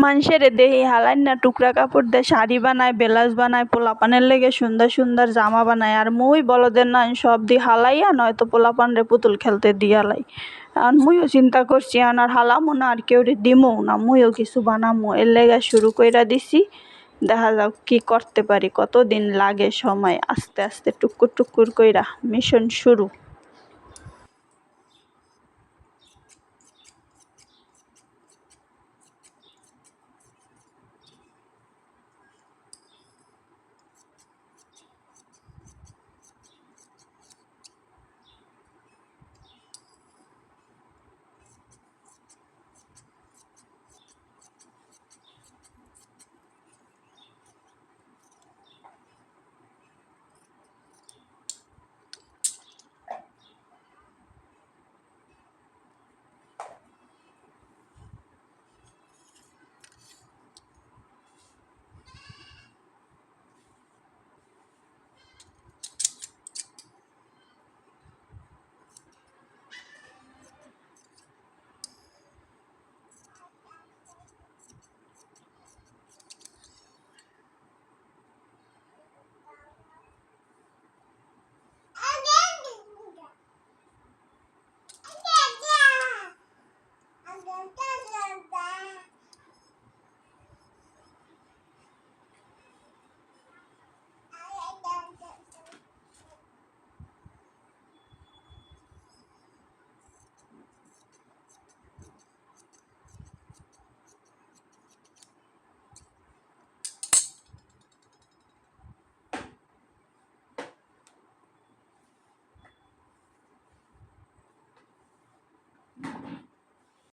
মানুষেরে দেহি হালাইন না টুকরা কাপড় দিয়ে শাড়ি বানায়, ব্লাউজ বানায়, পোলাপানের লেগে সুন্দর সুন্দর জামা বানায়। আর মুই বলদের না সব দি হালাইয়া নয়তো পোলাপানরে পুতুল খেলতে দিয়ালাই। আর মুইও চিন্তা করছি আর হালামো না আর কেউরে দিমও না, মুইও কিছু বানামো। এর লেগে শুরু কইরা দিছি, দেখা যাক কি করতে পারি, কতদিন লাগে সময়। আস্তে আস্তে টুকুর টুকুর কইরা মিশন শুরু।